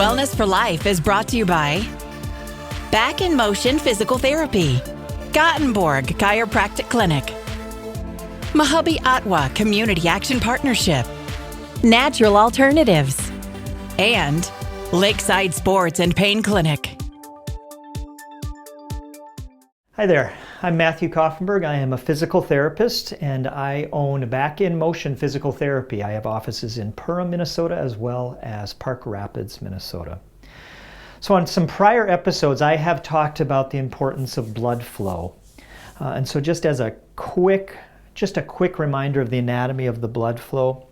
Wellness for Life is brought to you by Back in Motion Physical Therapy, Gothenburg Chiropractic Clinic, Mahabi Atwa Community Action Partnership, Natural Alternatives, and Lakeside Sports and Pain Clinic. Hi there, I'm Matthew Kaufenberg. I am a physical therapist and I own Back in Motion Physical Therapy. I have offices in Perham, Minnesota, as well as Park Rapids, Minnesota. So on some prior episodes, I have talked about the importance of blood flow. And so just as a quick reminder of the anatomy of the blood flow.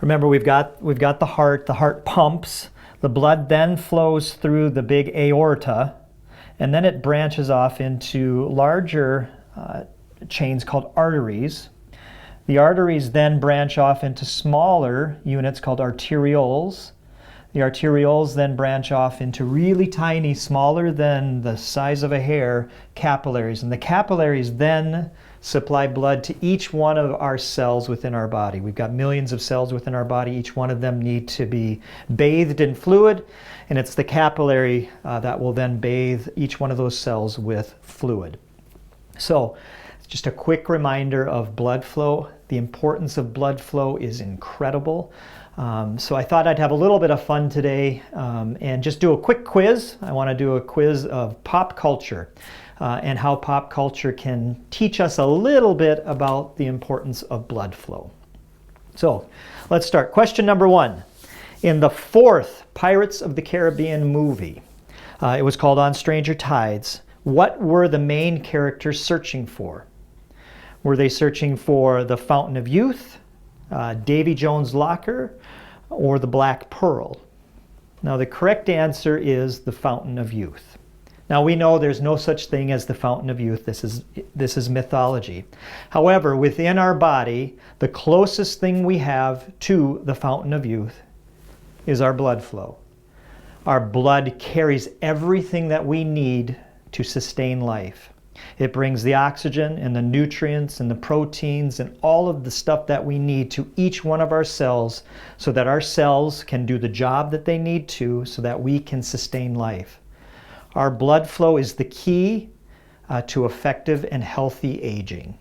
Remember, we've got the heart pumps, the blood then flows through the big aorta, and then it branches off into larger chains called arteries. The arteries then branch off into smaller units called arterioles. The arterioles then branch off into really tiny, smaller than the size of a hair, capillaries. And the capillaries then supply blood to each one of our cells within our body. We've got millions of cells within our body. Each one of them need to be bathed in fluid, and it's the capillary that will then bathe each one of those cells with fluid. So, just a quick reminder of blood flow. The importance of blood flow is incredible. So I thought I'd have a little bit of fun today and just do a quick quiz. I want to do a quiz of pop culture and how pop culture can teach us a little bit about the importance of blood flow. So let's start. Question number 1. In the 4th Pirates of the Caribbean movie, it was called On Stranger Tides, what were the main characters searching for? Were they searching for the Fountain of Youth, Davy Jones' locker, or the Black Pearl? Now the correct answer is the Fountain of Youth. Now we know there's no such thing as the Fountain of Youth. This is mythology. However, within our body, the closest thing we have to the Fountain of Youth is our blood flow. Our blood carries everything that we need to sustain life. It brings the oxygen and the nutrients and the proteins and all of the stuff that we need to each one of our cells so that our cells can do the job that they need to so that we can sustain life. Our blood flow is the key to effective and healthy aging.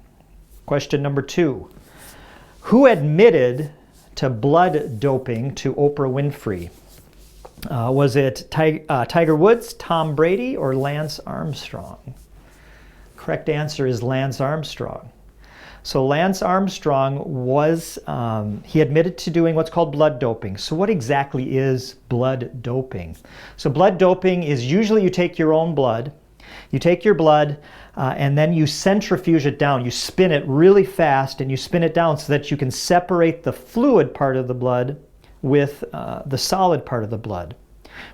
Question number 2. Who admitted to blood doping to Oprah Winfrey? Was it Tiger Woods, Tom Brady, or Lance Armstrong? Correct answer is Lance Armstrong. So Lance Armstrong he admitted to doing what's called blood doping. So what exactly is blood doping? So blood doping is usually you take your own blood, and then you centrifuge it down. You spin it really fast and you spin it down so that you can separate the fluid part of the blood with the solid part of the blood.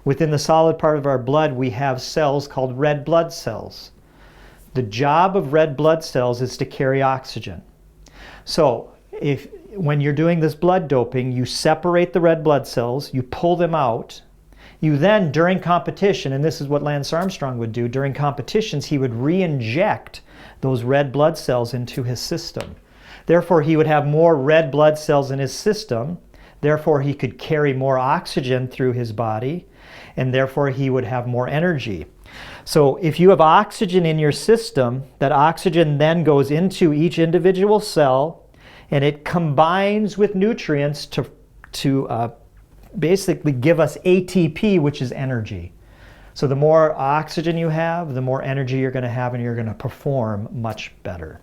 Within the solid part of our blood, we have cells called red blood cells. The job of red blood cells is to carry oxygen. So when you're doing this blood doping, you separate the red blood cells, you pull them out. You then, during competition, and this is what Lance Armstrong would do, during competitions he would re-inject those red blood cells into his system. Therefore, he would have more red blood cells in his system. Therefore, he could carry more oxygen through his body, and therefore he would have more energy. So if you have oxygen in your system, that oxygen then goes into each individual cell and it combines with nutrients to basically give us ATP, which is energy. So the more oxygen you have, the more energy you're going to have and you're going to perform much better.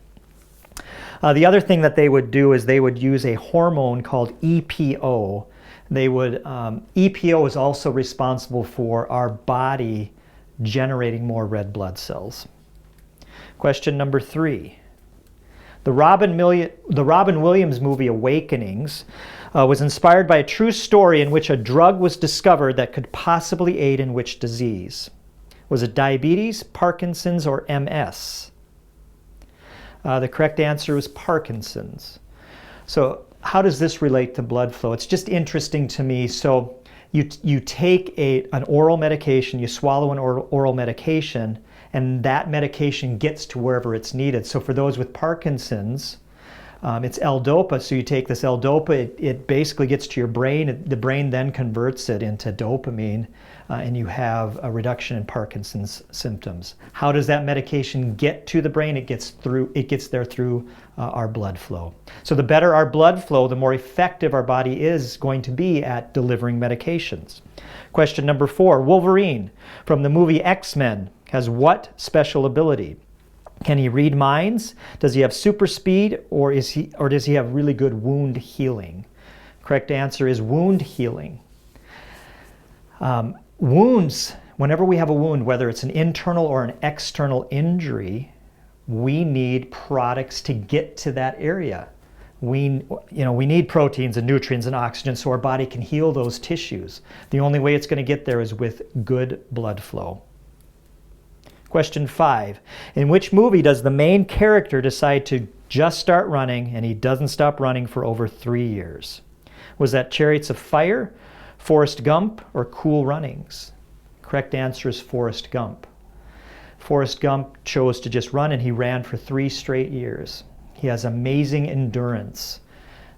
The other thing that they would do is they would use a hormone called EPO. EPO is also responsible for our body generating more red blood cells. Question number 3. The Robin Williams movie Awakenings was inspired by a true story in which a drug was discovered that could possibly aid in which disease? Was it diabetes, Parkinson's, or MS? The correct answer is Parkinson's. So how does this relate to blood flow? It's just interesting to me. So you take an oral medication, you swallow an oral medication, and that medication gets to wherever it's needed. So for those with Parkinson's, It's L-DOPA, so you take this L-DOPA, it basically gets to your brain, the brain then converts it into dopamine, and you have a reduction in Parkinson's symptoms. How does that medication get to the brain? It gets there through our blood flow. So the better our blood flow, the more effective our body is going to be at delivering medications. Question number 4, Wolverine from the movie X-Men has what special ability? Can he read minds? Does he have super speed, or does he have really good wound healing? Correct answer is wound healing. Wounds, whenever we have a wound, whether it's an internal or an external injury, we need products to get to that area. We need proteins and nutrients and oxygen so our body can heal those tissues. The only way it's going to get there is with good blood flow. Question 5. In which movie does the main character decide to just start running and he doesn't stop running for over 3 years? Was that Chariots of Fire, Forrest Gump, or Cool Runnings? Correct answer is Forrest Gump. Forrest Gump chose to just run, and he ran for 3 straight years. He has amazing endurance.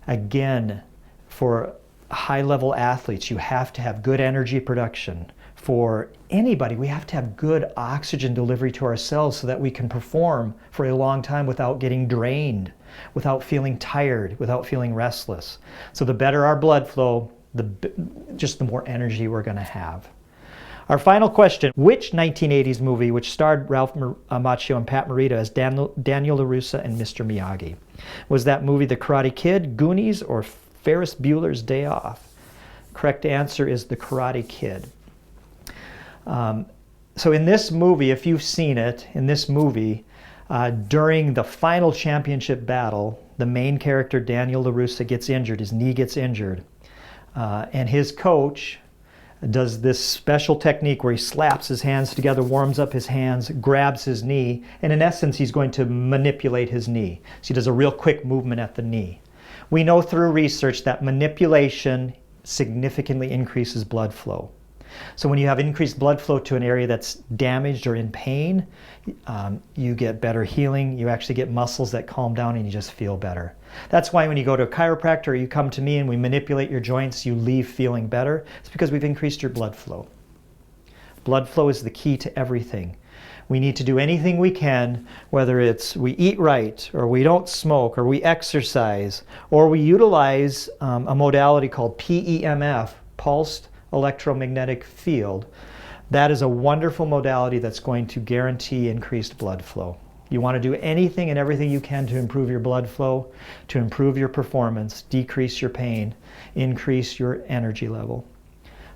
Again, for high-level athletes, you have to have good energy production. For anybody, we have to have good oxygen delivery to our cells so that we can perform for a long time without getting drained, without feeling tired, without feeling restless. So the better our blood flow, just the more energy we're going to have. Our final question, which 1980s movie, which starred Ralph Macchio and Pat Morita as Daniel LaRussa and Mr. Miyagi? Was that movie The Karate Kid, Goonies, or Ferris Bueller's Day Off? Correct answer is The Karate Kid. So in this movie, if you've seen it, in this movie, during the final championship battle, the main character, Daniel LaRussa, gets injured. His knee gets injured. And his coach does this special technique where he slaps his hands together, warms up his hands, grabs his knee, and in essence, he's going to manipulate his knee. So he does a real quick movement at the knee. We know through research that manipulation significantly increases blood flow. So when you have increased blood flow to an area that's damaged or in pain, you get better healing. You actually get muscles that calm down and you just feel better. That's why when you go to a chiropractor or you come to me and we manipulate your joints, you leave feeling better. It's because we've increased your blood flow. Blood flow is the key to everything. We need to do anything we can, whether it's we eat right, or we don't smoke, or we exercise, or we utilize a modality called PEMF, pulsed electromagnetic field. That is a wonderful modality that's going to guarantee increased blood flow. You want to do anything and everything you can to improve your blood flow, to improve your performance, decrease your pain, increase your energy level.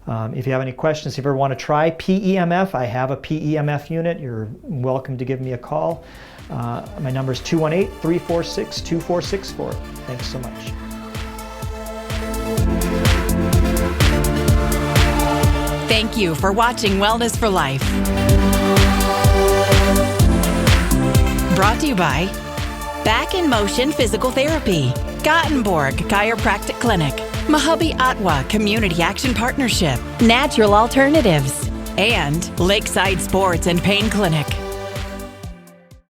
If you have any questions, if you ever want to try PEMF, I have a PEMF unit. You're welcome to give me a call. My number is 218-346-2464. Thanks so much. Thank you for watching Wellness for Life. Brought to you by Back in Motion Physical Therapy, Gothenburg Chiropractic Clinic, Mahabi Atwa Community Action Partnership, Natural Alternatives, and Lakeside Sports and Pain Clinic.